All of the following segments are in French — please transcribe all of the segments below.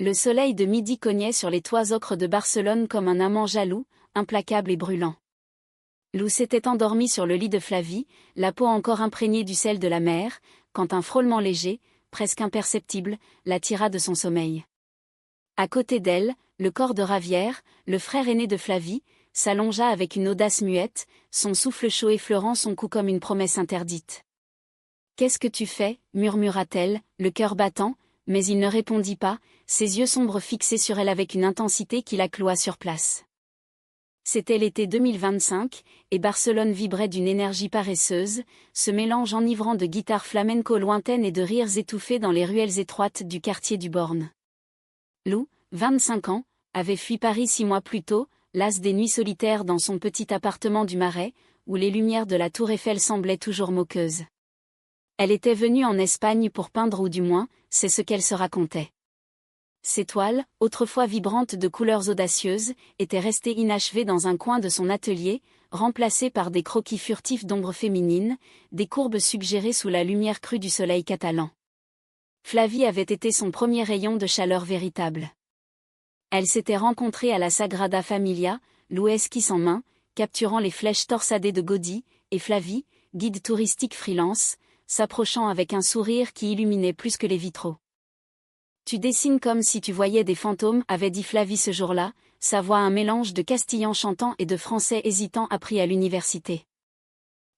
Le soleil de midi cognait sur les toits ocres de Barcelone comme un amant jaloux, implacable et brûlant. Lou s'était endormie sur le lit de Flavie, la peau encore imprégnée du sel de la mer, quand un frôlement léger, presque imperceptible, l'attira de son sommeil. À côté d'elle, le corps de Javier, le frère aîné de Flavie, s'allongea avec une audace muette, son souffle chaud effleurant son cou comme une promesse interdite. « Qu'est-ce que tu fais » murmura-t-elle, le cœur battant, mais il ne répondit pas, ses yeux sombres fixés sur elle avec une intensité qui la cloua sur place. C'était l'été 2025, et Barcelone vibrait d'une énergie paresseuse, ce mélange enivrant de guitares flamenco lointaines et de rires étouffés dans les ruelles étroites du quartier du Born. Lou, 25 ans, avait fui Paris 6 mois plus tôt, lasse des nuits solitaires dans son petit appartement du Marais, où les lumières de la tour Eiffel semblaient toujours moqueuses. Elle était venue en Espagne pour peindre ou du moins, c'est ce qu'elle se racontait. Ses toiles, autrefois vibrantes de couleurs audacieuses, étaient restées inachevées dans un coin de son atelier, remplacées par des croquis furtifs d'ombres féminines, des courbes suggérées sous la lumière crue du soleil catalan. Flavie avait été son premier rayon de chaleur véritable. Elle s'était rencontrée à la Sagrada Familia, Lou esquisse en main, capturant les flèches torsadées de Gaudí, et Flavie, guide touristique freelance, s'approchant avec un sourire qui illuminait plus que les vitraux. « Tu dessines comme si tu voyais des fantômes » avait dit Flavie ce jour-là, sa voix un mélange de castillan chantant et de français hésitant appris à l'université.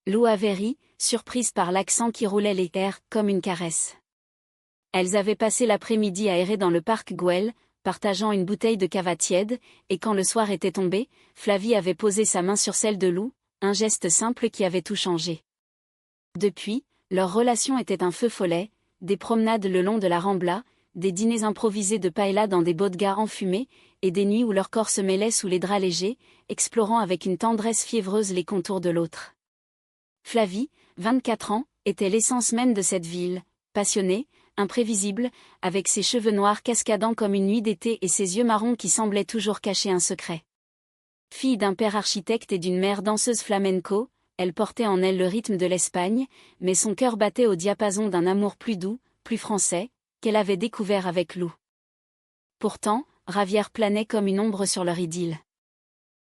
Lou avait ri, surprise par l'accent qui roulait les airs, comme une caresse. Elles avaient passé l'après-midi à errer dans le parc Güell, partageant une bouteille de cava tiède, et quand le soir était tombé, Flavie avait posé sa main sur celle de Lou, un geste simple qui avait tout changé. Depuis, leur relation était un feu follet, des promenades le long de la Rambla, des dîners improvisés de paella dans des bodgas enfumés, et des nuits où leur corps se mêlait sous les draps légers, explorant avec une tendresse fiévreuse les contours de l'autre. Flavie, 24 ans, était l'essence même de cette ville, passionnée, imprévisible, avec ses cheveux noirs cascadant comme une nuit d'été et ses yeux marrons qui semblaient toujours cacher un secret. Fille d'un père architecte et d'une mère danseuse flamenco, elle portait en elle le rythme de l'Espagne, mais son cœur battait au diapason d'un amour plus doux, plus français, qu'elle avait découvert avec Lou. Pourtant, Javier planait comme une ombre sur leur idylle.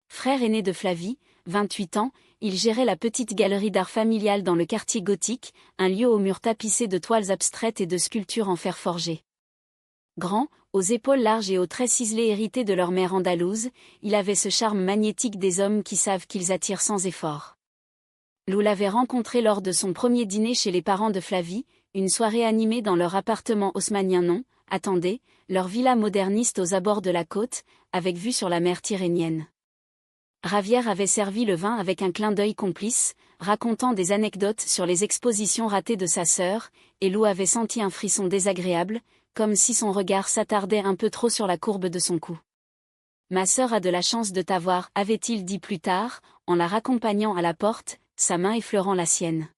Frère aîné de Flavie, 28 ans, il gérait la petite galerie d'art familiale dans le quartier gothique, un lieu aux murs tapissés de toiles abstraites et de sculptures en fer forgé. Grand, aux épaules larges et aux traits ciselés hérités de leur mère andalouse, il avait ce charme magnétique des hommes qui savent qu'ils attirent sans effort. Lou l'avait rencontré lors de son premier dîner chez les parents de Flavie, une soirée animée dans leur appartement haussmannien leur villa moderniste aux abords de la côte, avec vue sur la mer Tyrrhénienne. Javier avait servi le vin avec un clin d'œil complice, racontant des anecdotes sur les expositions ratées de sa sœur, et Lou avait senti un frisson désagréable, comme si son regard s'attardait un peu trop sur la courbe de son cou. « Ma sœur a de la chance de t'avoir » avait-il dit plus tard, en la raccompagnant à la porte, sa main effleurant la sienne.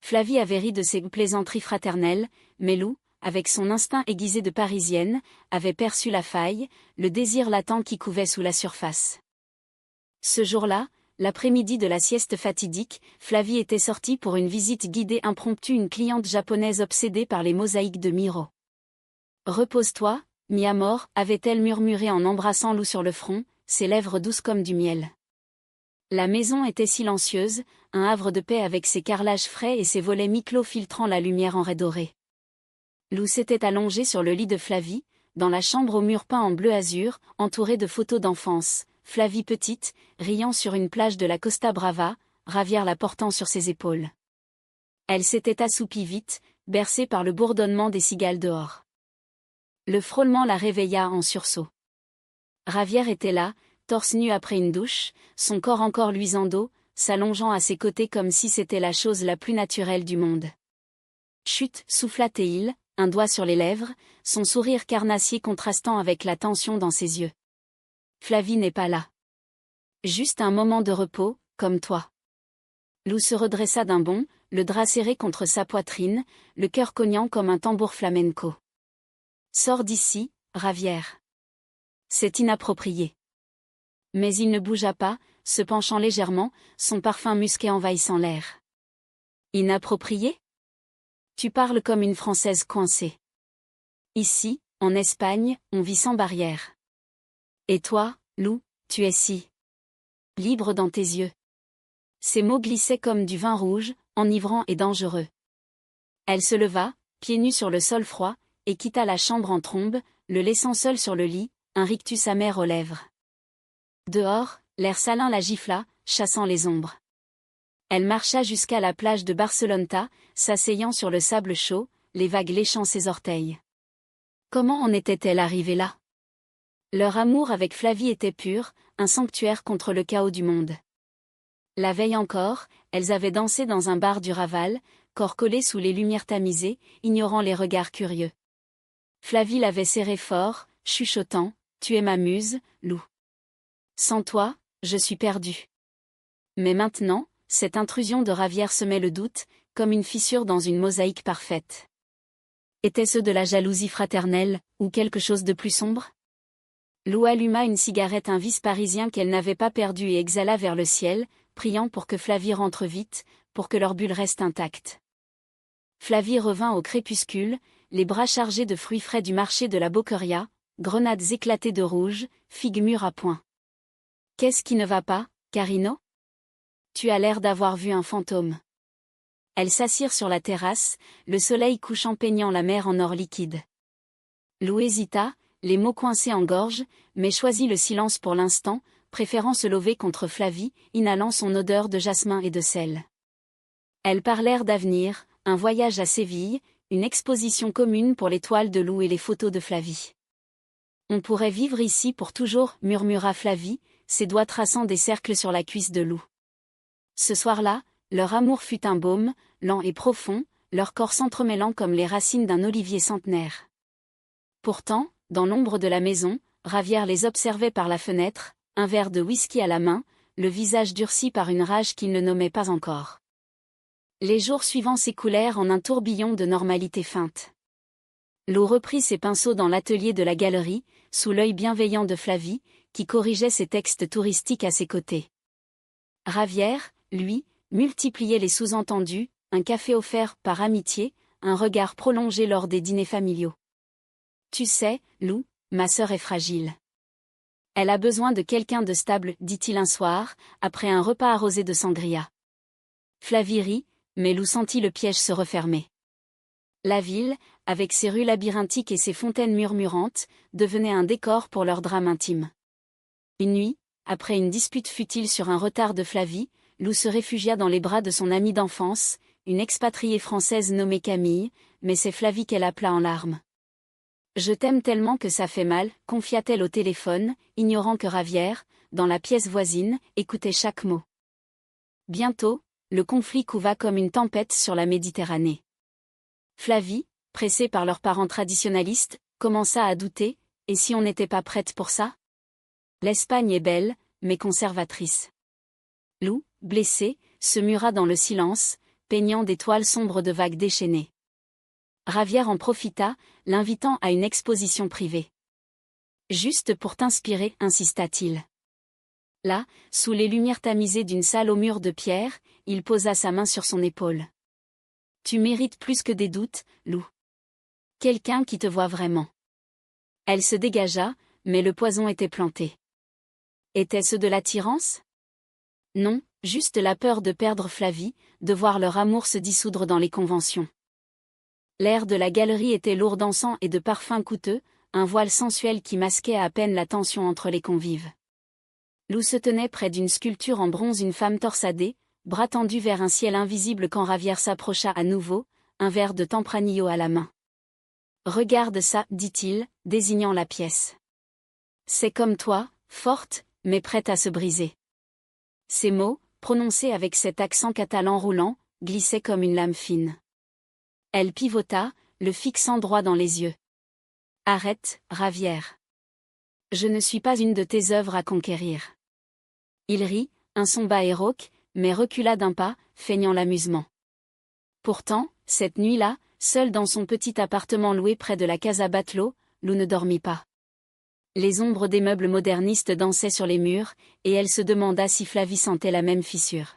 Flavie avait ri de ses plaisanteries fraternelles, mais Lou, avec son instinct aiguisé de Parisienne, avait perçu la faille, le désir latent qui couvait sous la surface. Ce jour-là, l'après-midi de la sieste fatidique, Flavie était sortie pour une visite guidée impromptue une cliente japonaise obsédée par les mosaïques de Miro. « Repose-toi, mi amor » avait-elle murmuré en embrassant Lou sur le front, ses lèvres douces comme du miel. La maison était silencieuse, un havre de paix avec ses carrelages frais et ses volets mi-clos filtrant la lumière en raie dorée. Lou s'était allongée sur le lit de Flavie, dans la chambre aux murs peints en bleu azur, entourée de photos d'enfance, Flavie petite, riant sur une plage de la Costa Brava, Javier la portant sur ses épaules. Elle s'était assoupie vite, bercée par le bourdonnement des cigales dehors. Le frôlement la réveilla en sursaut. Javier était là, torse nu après une douche, son corps encore luisant d'eau, s'allongeant à ses côtés comme si c'était la chose la plus naturelle du monde. Chut, souffla Théil, un doigt sur les lèvres, son sourire carnassier contrastant avec la tension dans ses yeux. Flavie n'est pas là. Juste un moment de repos, comme toi. Lou se redressa d'un bond, le drap serré contre sa poitrine, le cœur cognant comme un tambour flamenco. Sors d'ici, Javier. C'est inapproprié. Mais il ne bougea pas, se penchant légèrement, son parfum musqué envahissant l'air. Inapproprié ? Tu parles comme une Française coincée. Ici, En Espagne, on vit sans barrière. Et toi, Lou, tu es si libre dans tes yeux. Ces mots glissaient comme du vin rouge, enivrant et dangereux. Elle se leva, pieds nus sur le sol froid, et quitta la chambre en trombe, le laissant seul sur le lit, un rictus amer aux lèvres. Dehors, l'air salin la gifla, chassant les ombres. Elle marcha jusqu'à la plage de Barceloneta, s'asseyant sur le sable chaud, les vagues léchant ses orteils. Comment en était-elle arrivée là? Leur amour avec Flavie était pur, un sanctuaire contre le chaos du monde. La veille encore, elles avaient dansé dans un bar du Raval, corps collés sous les lumières tamisées, ignorant les regards curieux. Flavie l'avait serré fort, chuchotant, « Tu es ma muse, Lou. Sans toi, je suis perdue. » Mais maintenant, cette intrusion de Ravière semait le doute, comme une fissure dans une mosaïque parfaite. Était-ce de la jalousie fraternelle, ou quelque chose de plus sombre? Lou alluma une cigarette, un vice parisien qu'elle n'avait pas perdu, et exhala vers le ciel, priant pour que Flavie rentre vite, pour que leur bulle reste intacte. Flavie revint au crépuscule, les bras chargés de fruits frais du marché de la Boqueria, grenades éclatées de rouge, figues mûres à point. « Qu'est-ce qui ne va pas, Carino? Tu as l'air d'avoir vu un fantôme. » Elles s'assirent sur la terrasse, le soleil couchant peignant la mer en or liquide. Lou hésita, les mots coincés en gorge, mais choisit le silence pour l'instant, préférant se lever contre Flavie, inhalant son odeur de jasmin et de sel. Elles parlèrent d'avenir, un voyage à Séville, une exposition commune pour les toiles de Lou et les photos de Flavie. « On pourrait vivre ici pour toujours, » murmura Flavie, ses doigts traçant des cercles sur la cuisse de Lou. Ce soir-là, leur amour fut un baume, lent et profond, leurs corps s'entremêlant comme les racines d'un olivier centenaire. Pourtant, dans l'ombre de la maison, Ravière les observait par la fenêtre, un verre de whisky à la main, le visage durci par une rage qu'il ne nommait pas encore. Les jours suivants s'écoulèrent en un tourbillon de normalité feinte. Lou reprit ses pinceaux dans l'atelier de la galerie, sous l'œil bienveillant de Flavie, qui corrigeait ses textes touristiques à ses côtés. Ravière, lui, multipliait les sous-entendus, un café offert par amitié, un regard prolongé lors des dîners familiaux. « Tu sais, Lou, ma sœur est fragile. Elle a besoin de quelqu'un de stable, » dit-il un soir, après un repas arrosé de sangria. Flavie rit, mais Lou sentit le piège se refermer. La ville, avec ses rues labyrinthiques et ses fontaines murmurantes, devenait un décor pour leur drame intime. Une nuit, après une dispute futile sur un retard de Flavie, Lou se réfugia dans les bras de son amie d'enfance, une expatriée française nommée Camille, mais c'est Flavie qu'elle appela en larmes. « Je t'aime tellement que ça fait mal », confia-t-elle au téléphone, ignorant que Ravière, dans la pièce voisine, écoutait chaque mot. Bientôt, le conflit couva comme une tempête sur la Méditerranée. Flavie, pressée par leurs parents traditionalistes, commença à douter, et si on n'était pas prête pour ça? L'Espagne est belle, mais conservatrice. Lou, blessé, se mura dans le silence, peignant des toiles sombres de vagues déchaînées. Ravière en profita, l'invitant à une exposition privée. « Juste pour t'inspirer », insista-t-il. Là, sous les lumières tamisées d'une salle aux murs de pierre, il posa sa main sur son épaule. « Tu mérites plus que des doutes, Lou. Quelqu'un qui te voit vraiment. » Elle se dégagea, mais le poison était planté. Était-ce de l'attirance? Non, juste la peur de perdre Flavie, de voir leur amour se dissoudre dans les conventions. L'air de la galerie était lourd d'encens et de parfums coûteux, un voile sensuel qui masquait à peine la tension entre les convives. Lou se tenait près d'une sculpture en bronze, une femme torsadée, bras tendus vers un ciel invisible quand Ravière s'approcha à nouveau, un verre de Tempranillo à la main. « Regarde ça, » dit-il, désignant la pièce. « C'est comme toi, forte, mais prête à se briser. » Ces mots, prononcés avec cet accent catalan roulant, glissaient comme une lame fine. Elle pivota, le fixant droit dans les yeux. « Arrête, Ravière. Je ne suis pas une de tes œuvres à conquérir. » Il rit, un son bas et rauque, mais recula d'un pas, feignant l'amusement. Pourtant, cette nuit-là, seule dans son petit appartement loué près de la Casa Batlló, Lou ne dormit pas. Les ombres des meubles modernistes dansaient sur les murs, et elle se demanda si Flavie sentait la même fissure.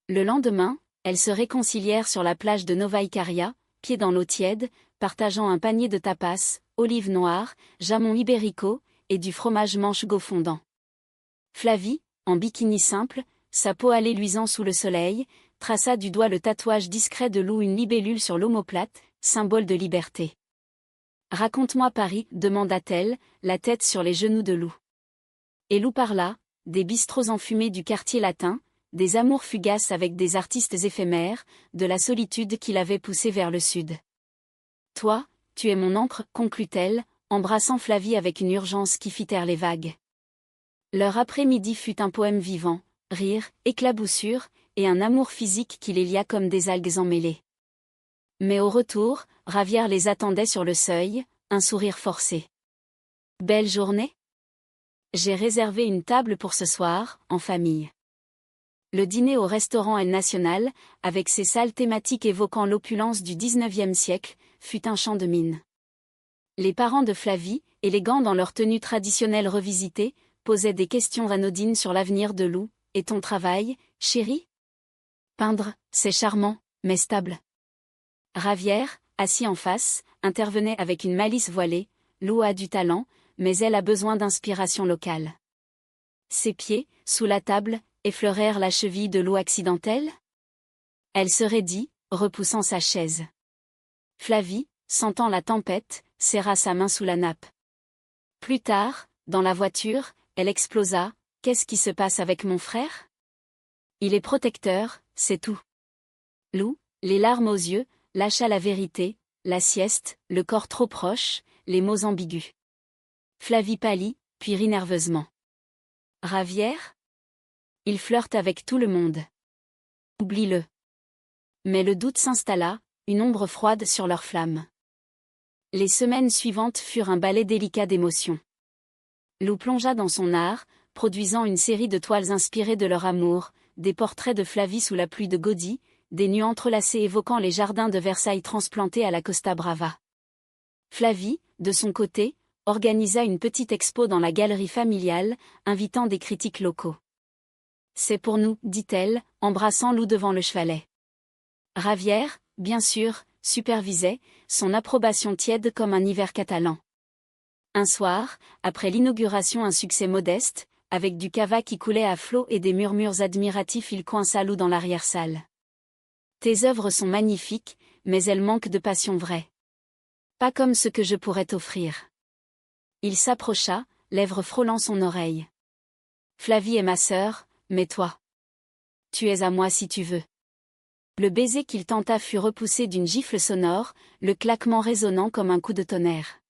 Le lendemain, elles se réconcilièrent sur la plage de Nova Icària, pieds dans l'eau tiède, partageant un panier de tapas, olives noires, jamon ibérico, et du fromage manchego fondant. Flavie, en bikini simple, sa peau hâlée luisant sous le soleil, traça du doigt le tatouage discret de Lou, une libellule sur l'omoplate, symbole de liberté. « Raconte-moi Paris » demanda-t-elle, la tête sur les genoux de Lou. Et Lou parla, des bistrots enfumés du quartier latin, des amours fugaces avec des artistes éphémères, de la solitude qui l'avait poussé vers le sud. « Toi, tu es mon encre » conclut-elle, embrassant Flavie avec une urgence qui fit taire les vagues. Leur après-midi fut un poème vivant, rire, éclaboussures, et un amour physique qui les lia comme des algues emmêlées. Mais au retour, Ravière les attendait sur le seuil, un sourire forcé. « Belle journée ? J'ai réservé une table pour ce soir, en famille. » Le dîner au restaurant El Nacional, avec ses salles thématiques évoquant l'opulence du XIXe siècle, fut un chant de mine. Les parents de Flavie, élégants dans leur tenue traditionnelle revisitée, posaient des questions anodines sur l'avenir de Lou. « Et ton travail, chérie ? » ?»« Peindre, c'est charmant, mais stable. » Ravière, assis en face, intervenait avec une malice voilée. « Lou a du talent, mais elle a besoin d'inspiration locale. » Ses pieds, sous la table, effleurèrent la cheville de Lou accidentelle. Elle se raidit, repoussant sa chaise. Flavie, sentant la tempête, serra sa main sous la nappe. Plus tard, dans la voiture, elle explosa. « Qu'est-ce qui se passe avec mon frère ? Il est protecteur, c'est tout. » Lou, les larmes aux yeux, lâcha la vérité, la sieste, le corps trop proche, les mots ambigus. Flavie pâlit, puis rit nerveusement. « Ravière ? Il flirte avec tout le monde. Oublie-le. » Mais le doute s'installa, une ombre froide sur leur flamme. Les semaines suivantes furent un ballet délicat d'émotions. Lou plongea dans son art, produisant une série de toiles inspirées de leur amour, des portraits de Flavie sous la pluie de Gaudí, des nus entrelacés évoquant les jardins de Versailles transplantés à la Costa Brava. Flavie, de son côté, organisa une petite expo dans la galerie familiale, invitant des critiques locaux. « C'est pour nous, dit-elle, embrassant Lou devant le chevalet. Ravière, bien sûr, supervisait, son approbation tiède comme un hiver catalan. Un soir, après l'inauguration, un succès modeste, avec du cava qui coulait à flots et des murmures admiratifs, il coinça Lou dans l'arrière-salle. « Tes œuvres sont magnifiques, mais elles manquent de passion vraie. Pas comme ce que je pourrais t'offrir. » Il s'approcha, lèvres frôlant son oreille. « Flavie est ma sœur, mais toi. Tu es à moi si tu veux. » Le baiser qu'il tenta fut repoussé d'une gifle sonore, le claquement résonnant comme un coup de tonnerre.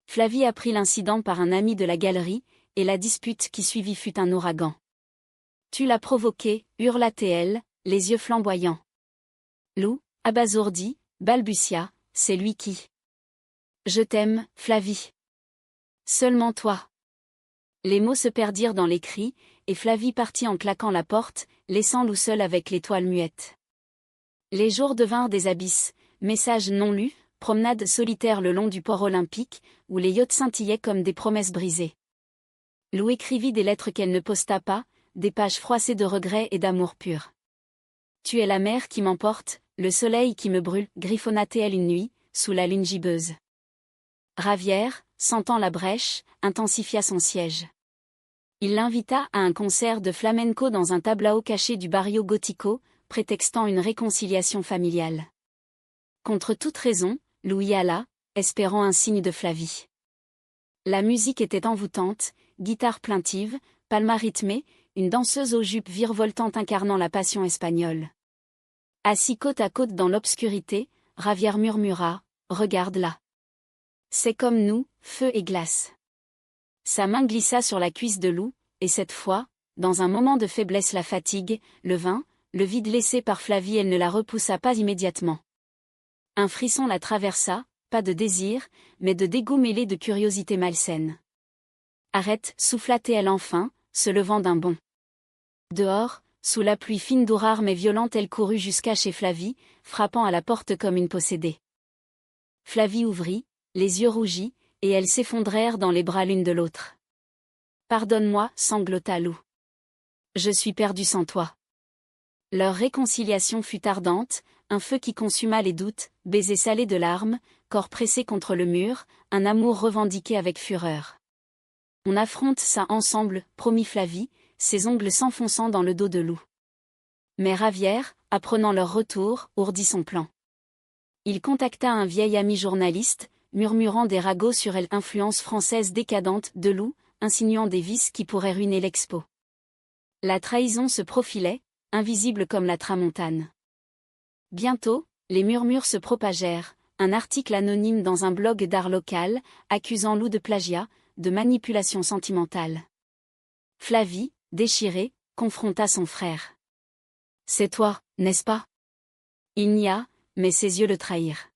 Flavie apprit l'incident par un ami de la galerie, et la dispute qui suivit fut un ouragan. « Tu l'as provoqué » hurla-t-elle, les yeux flamboyants. Lou, abasourdi, balbutia, « c'est lui qui. »« Je t'aime, Flavie. Seulement toi. » Les mots se perdirent dans les cris, et Flavie partit en claquant la porte, laissant Lou seul avec l'étoile muette. Les jours devinrent des abysses, messages non lus, promenades solitaires le long du port olympique, où les yachts scintillaient comme des promesses brisées. Lou écrivit des lettres qu'elle ne posta pas, des pages froissées de regrets et d'amour pur. « Tu es la mer qui m'emporte, le soleil qui me brûle » griffonna-t-elle une nuit, sous la lune gibbeuse. Ravière, sentant la brèche, intensifia son siège. Il l'invita à un concert de flamenco dans un tablao caché du barrio Gótico, prétextant une réconciliation familiale. Contre toute raison, Lou y alla, espérant un signe de Flavie. La musique était envoûtante, guitare plaintive, palma rythmée, une danseuse aux jupes virevoltantes incarnant la passion espagnole. Assis côte à côte dans l'obscurité, Ravière murmura, « Regarde là. C'est comme nous, feu et glace. » Sa main glissa sur la cuisse de Lou, et cette fois, dans un moment de faiblesse, la fatigue, le vin, le vide laissé par Flavie, elle ne la repoussa pas immédiatement. Un frisson la traversa, pas de désir, mais de dégoût mêlé de curiosité malsaine. « Arrête » souffla-t-elle enfin, se levant d'un bond. Dehors, sous la pluie fine d'eau rare mais violente, elle courut jusqu'à chez Flavie, frappant à la porte comme une possédée. Flavie ouvrit, les yeux rougis, et elles s'effondrèrent dans les bras l'une de l'autre. « Pardonne-moi » sanglota Lou. « Je suis perdue sans toi. » Leur réconciliation fut ardente, un feu qui consuma les doutes, baiser salé de larmes, corps pressé contre le mur, un amour revendiqué avec fureur. On affronte ça ensemble, promit Flavie, ses ongles s'enfonçant dans le dos de Lou. Mais Ravière, apprenant leur retour, ourdit son plan. Il contacta un vieil ami journaliste, murmurant des ragots sur l'influence française décadente de Lou, insinuant des vices qui pourraient ruiner l'expo. La trahison se profilait, invisible comme la tramontane. Bientôt, les murmures se propagèrent, un article anonyme dans un blog d'art local, accusant Lou de plagiat, de manipulation sentimentale. Flavie, déchirée, confronta son frère. « C'est toi, n'est-ce pas ?» Il nia, mais ses yeux le trahirent.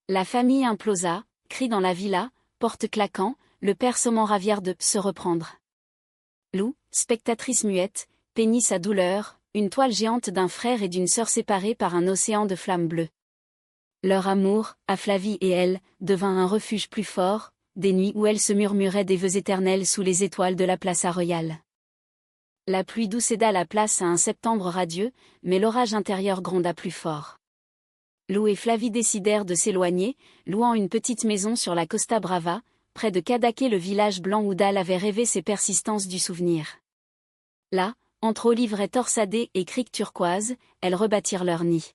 La famille implosa, crie dans la villa, porte claquant, le père sommant Ravière de se reprendre. Lou, spectatrice muette, peignit sa douleur, une toile géante d'un frère et d'une sœur séparés par un océan de flammes bleues. Leur amour, à Flavie et elle, devint un refuge plus fort, des nuits où elles se murmuraient des vœux éternels sous les étoiles de la Plaza Royale. La pluie douce aida la place à un septembre radieux, mais l'orage intérieur gronda plus fort. Lou et Flavie décidèrent de s'éloigner, louant une petite maison sur la Costa Brava, près de Cadaqués, le village blanc où Dal avait rêvé ses persistances du souvenir. Là, entre oliveraies torsadées et criques turquoises, elles rebâtirent leur nid.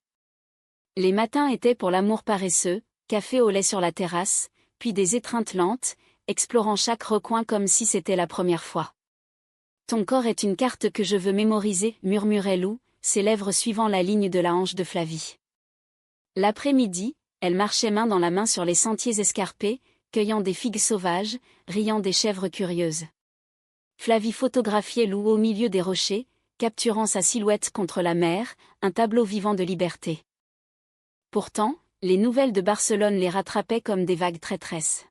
Les matins étaient pour l'amour paresseux, café au lait sur la terrasse, puis des étreintes lentes, explorant chaque recoin comme si c'était la première fois. « Ton corps est une carte que je veux mémoriser », murmurait Lou, ses lèvres suivant la ligne de la hanche de Flavie. L'après-midi, elle marchait main dans la main sur les sentiers escarpés, cueillant des figues sauvages, riant des chèvres curieuses. Flavie photographiait Lou au milieu des rochers, capturant sa silhouette contre la mer, un tableau vivant de liberté. Pourtant, les nouvelles de Barcelone les rattrapaient comme des vagues traîtresses.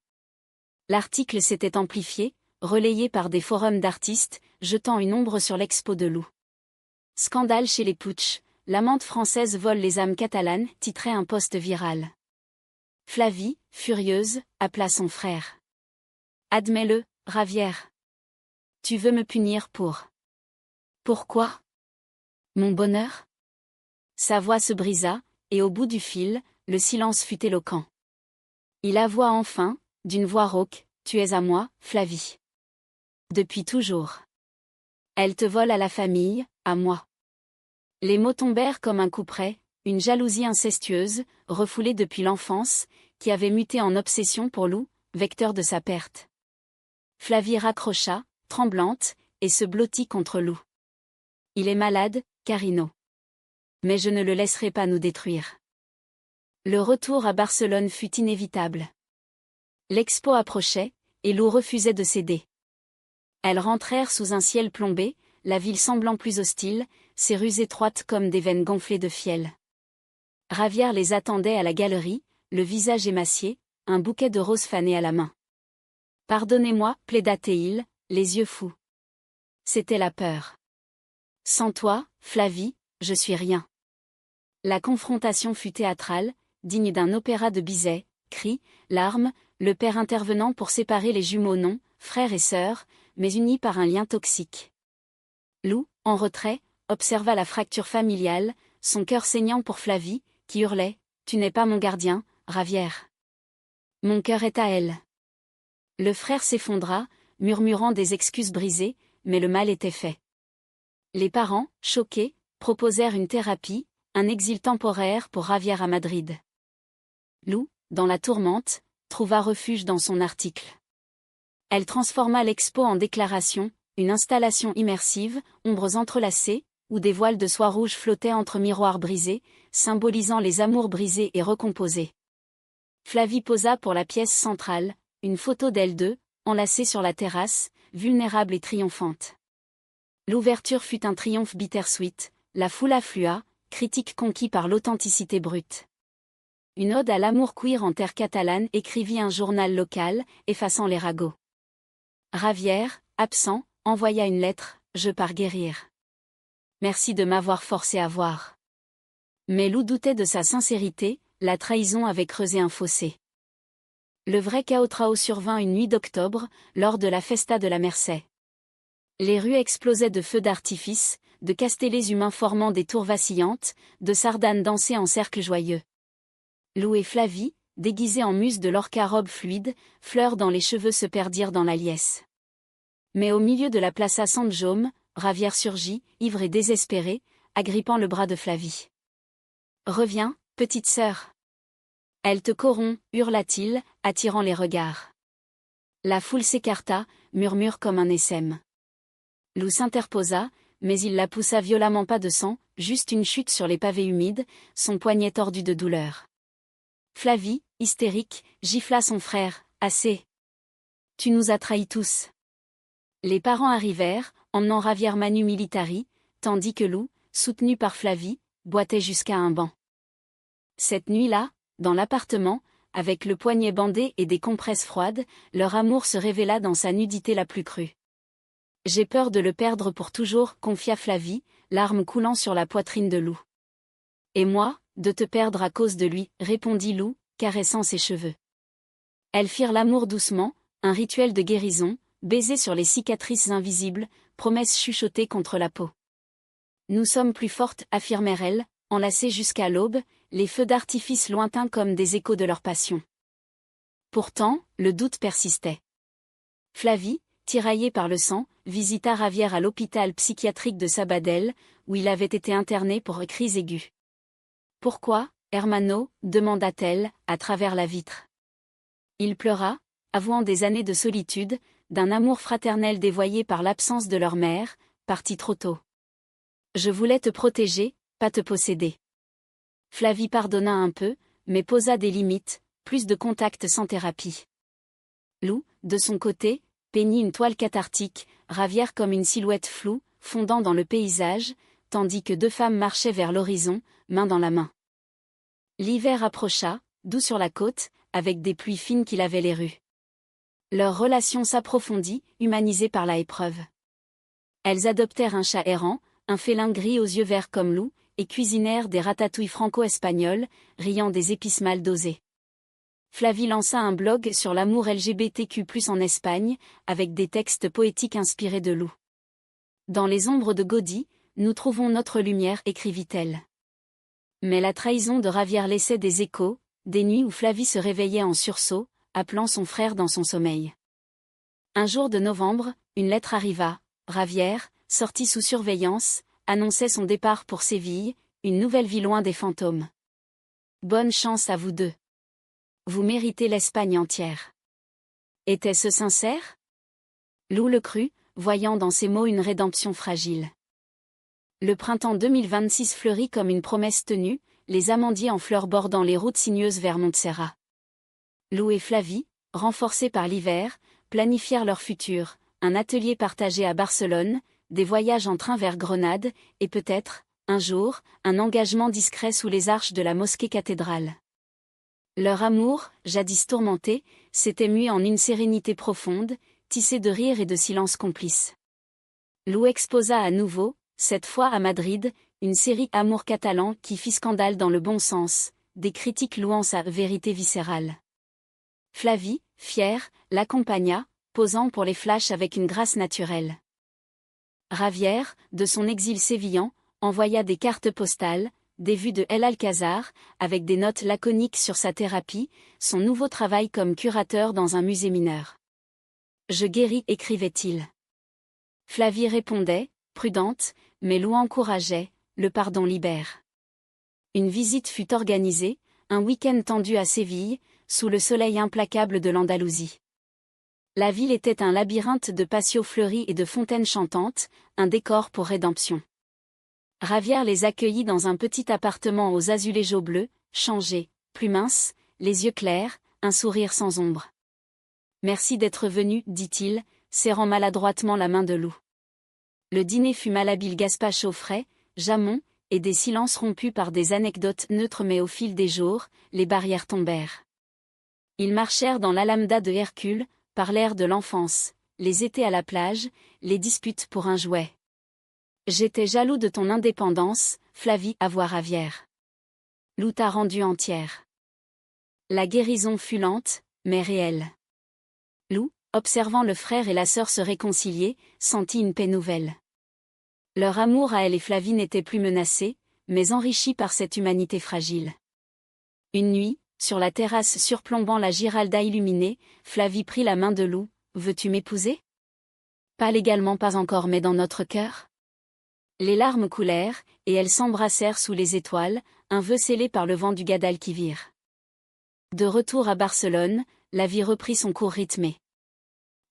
L'article s'était amplifié, relayé par des forums d'artistes, jetant une ombre sur l'expo de Lou. Scandale chez les Puig, l'amante française vole les âmes catalanes, titrait un post viral. Flavie, furieuse, appela son frère. « Admets-le, Ravière. Tu veux me punir pour... » « Pourquoi ? Mon bonheur ?» Sa voix se brisa, et au bout du fil, le silence fut éloquent. Il avoua enfin, d'une voix rauque, « Tu es à moi, Flavie. Depuis toujours. Elle te vole à la famille, à moi. » Les mots tombèrent comme un couperet, une jalousie incestueuse, refoulée depuis l'enfance, qui avait muté en obsession pour Lou, vecteur de sa perte. Flavie raccrocha, tremblante, et se blottit contre Lou. « Il est malade, Carino. Mais je ne le laisserai pas nous détruire. » Le retour à Barcelone fut inévitable. L'expo approchait, et Lou refusait de céder. Elles rentrèrent sous un ciel plombé, la ville semblant plus hostile, ses rues étroites comme des veines gonflées de fiel. Ravière les attendait à la galerie, le visage émacié, un bouquet de roses fanées à la main. « Pardonnez-moi, plaida-t-il, les yeux fous. C'était la peur. Sans toi, Flavie, je suis rien. » La confrontation fut théâtrale, digne d'un opéra de Bizet, cris, larmes, le père intervenant pour séparer les jumeaux non, frères et sœurs, mais unis par un lien toxique. Lou, en retrait, observa la fracture familiale, son cœur saignant pour Flavie, qui hurlait « Tu n'es pas mon gardien, Ravière. Mon cœur est à elle. » Le frère s'effondra, murmurant des excuses brisées, mais le mal était fait. Les parents, choqués, proposèrent une thérapie, un exil temporaire pour Ravière à Madrid. Lou, dans la tourmente, trouva refuge dans son article. Elle transforma l'expo en déclaration, une installation immersive, ombres entrelacées, où des voiles de soie rouge flottaient entre miroirs brisés, symbolisant les amours brisés et recomposés. Flavie posa pour la pièce centrale, une photo d'elle deux, enlacée sur la terrasse, vulnérable et triomphante. L'ouverture fut un triomphe bittersweet, la foule afflua, critique conquis par l'authenticité brute. Une ode à l'amour queer en terre catalane, écrivit un journal local, effaçant les ragots. Ravière, absent, envoya une lettre, « Je pars guérir. Merci de m'avoir forcé à voir. » Mais Lou doutait de sa sincérité, la trahison avait creusé un fossé. Le vrai chaos survint une nuit d'octobre, lors de la festa de la Mercè. Les rues explosaient de feux d'artifice, de castellets humains formant des tours vacillantes, de sardanes dansées en cercles joyeux. Lou et Flavie, déguisée en muse de l'orca robe fluide, fleurs dans les cheveux se perdirent dans la liesse. Mais au milieu de la Plaza San Jaume, Ravière surgit, ivre et désespérée, agrippant le bras de Flavie. « Reviens, petite sœur. Elle te corrompt, hurla-t-il, attirant les regards. La foule s'écarta, murmure comme un essaim. Lou s'interposa, mais il la poussa violemment, pas de sang, juste une chute sur les pavés humides, son poignet tordu de douleur. Flavie, hystérique, gifla son frère, « Assez. Tu nous as trahis tous. » Les parents arrivèrent, emmenant Ravière manu militari, tandis que Lou, soutenu par Flavie, boitait jusqu'à un banc. Cette nuit-là, dans l'appartement, avec le poignet bandé et des compresses froides, leur amour se révéla dans sa nudité la plus crue. « J'ai peur de le perdre pour toujours, » confia Flavie, larmes coulant sur la poitrine de Lou. « Et moi, de te perdre à cause de lui, » répondit Lou, caressant ses cheveux. Elles firent l'amour doucement, un rituel de guérison, baiser sur les cicatrices invisibles, promesses chuchotées contre la peau. « Nous sommes plus fortes, » affirmèrent-elles, enlacées jusqu'à l'aube, les feux d'artifice lointains comme des échos de leur passion. Pourtant, le doute persistait. Flavie, tiraillée par le sang, visita Ravière à l'hôpital psychiatrique de Sabadell, où il avait été interné pour cris aigus. « Pourquoi, hermano ?» demanda-t-elle, à travers la vitre. Il pleura, avouant des années de solitude, d'un amour fraternel dévoyé par l'absence de leur mère, partie trop tôt. « Je voulais te protéger, pas te posséder. » Flavie pardonna un peu, mais posa des limites, plus de contact sans thérapie. Lou, de son côté, peignit une toile cathartique, Ravière comme une silhouette floue, fondant dans le paysage, tandis que deux femmes marchaient vers l'horizon, main dans la main. L'hiver approcha, doux sur la côte, avec des pluies fines qui lavaient les rues. Leur relation s'approfondit, humanisée par la épreuve. Elles adoptèrent un chat errant, un félin gris aux yeux verts comme Lou, et cuisinèrent des ratatouilles franco-espagnoles, riant des épices mal dosées. Flavie lança un blog sur l'amour LGBTQ+ en Espagne, avec des textes poétiques inspirés de Lou. « Dans les ombres de Gaudí, nous trouvons notre lumière », écrivit-elle. Mais la trahison de Ravière laissait des échos, des nuits où Flavie se réveillait en sursaut, appelant son frère dans son sommeil. Un jour de novembre, une lettre arriva. Ravière, sortie sous surveillance, annonçait son départ pour Séville, une nouvelle vie loin des fantômes. « Bonne chance à vous deux. Vous méritez l'Espagne entière. » Était-ce sincère? Lou le crut, voyant dans ces mots une rédemption fragile. Le printemps 2026 fleurit comme une promesse tenue, les amandiers en fleurs bordant les routes sinueuses vers Montserrat. Lou et Flavie, renforcés par l'hiver, planifièrent leur futur, un atelier partagé à Barcelone, des voyages en train vers Grenade, et peut-être, un jour, un engagement discret sous les arches de la mosquée cathédrale. Leur amour, jadis tourmenté, s'était mué en une sérénité profonde, tissée de rires et de silences complices. Lou exposa à nouveau, cette fois à Madrid, une série Amour catalan qui fit scandale dans le bon sens, des critiques louant sa vérité viscérale. Flavie, fière, l'accompagna, posant pour les flashs avec une grâce naturelle. Ravière, de son exil sévillan, envoya des cartes postales, des vues de El Alcázar, avec des notes laconiques sur sa thérapie, son nouveau travail comme curateur dans un musée mineur. « Je guéris », écrivait-il. Flavie répondait, prudente, mais Lou encourageait, le pardon libère. Une visite fut organisée, un week-end tendu à Séville, sous le soleil implacable de l'Andalousie. La ville était un labyrinthe de patios fleuris et de fontaines chantantes, un décor pour rédemption. Ravière les accueillit dans un petit appartement aux azulejos bleus, changé, plus mince, les yeux clairs, un sourire sans ombre. « Merci d'être venu, dit-il, serrant maladroitement la main de Lou. Le dîner fut malhabile, gazpacho frais, jamon, et des silences rompus par des anecdotes neutres, mais au fil des jours, les barrières tombèrent. Ils marchèrent dans l'Alameda de Hercule, parlèrent de l'enfance, les étés à la plage, les disputes pour un jouet. « J'étais jaloux de ton indépendance, Flavie, avoua Ravière. Lou t'a rendue entière. » La guérison fut lente, mais réelle. Lou, observant le frère et la sœur se réconcilier, sentit une paix nouvelle. Leur amour à elle et Flavie n'était plus menacé, mais enrichi par cette humanité fragile. Une nuit, Sur la terrasse surplombant la Giralda illuminée, Flavie prit la main de Lou. « Veux-tu m'épouser » ? « Pas légalement, pas encore, mais dans notre cœur. » Les larmes coulèrent, et elles s'embrassèrent sous les étoiles, un vœu scellé par le vent du Guadalquivir. De retour à Barcelone, la vie reprit son cours rythmé.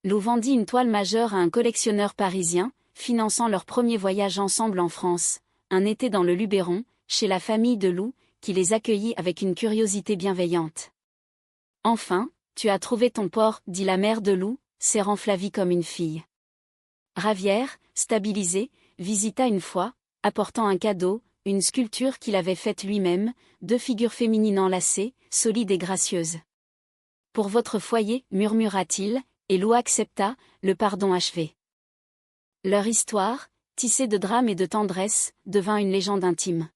Lou vendit une toile majeure à un collectionneur parisien, finançant leur premier voyage ensemble en France, un été dans le Luberon, chez la famille de Lou, qui les accueillit avec une curiosité bienveillante. « Enfin, tu as trouvé ton port, » dit la mère de Lou, serrant Flavie comme une fille. Ravière, stabilisé, visita une fois, apportant un cadeau, une sculpture qu'il avait faite lui-même, 2 figures féminines enlacées, solides et gracieuses. « Pour votre foyer, » murmura-t-il, et Lou accepta, le pardon achevé. Leur histoire, tissée de drame et de tendresse, devint une légende intime.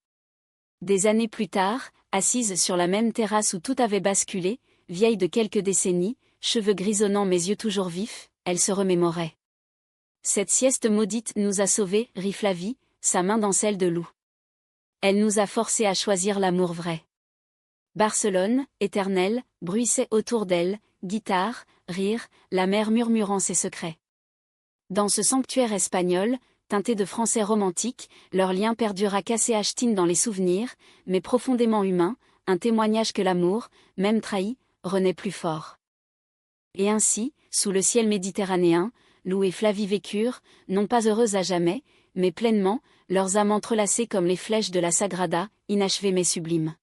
Des années plus tard, assise sur la même terrasse où tout avait basculé, vieille de quelques décennies, cheveux grisonnants mais yeux toujours vifs, elle se remémorait. « Cette sieste maudite nous a sauvés, » rit Flavie, sa main dans celle de Lou. Elle nous a forcés à choisir l'amour vrai. Barcelone, éternelle, bruissait autour d'elle, guitare, rire, la mer murmurant ses secrets. Dans ce sanctuaire espagnol, teinté de français romantique, leur lien perdura cassé Ashtine dans les souvenirs, mais profondément humain, un témoignage que l'amour, même trahi, renaît plus fort. Et ainsi, sous le ciel méditerranéen, Lou et Flavie vécurent, non pas heureuses à jamais, mais pleinement, leurs âmes entrelacées comme les flèches de la Sagrada, inachevées mais sublimes.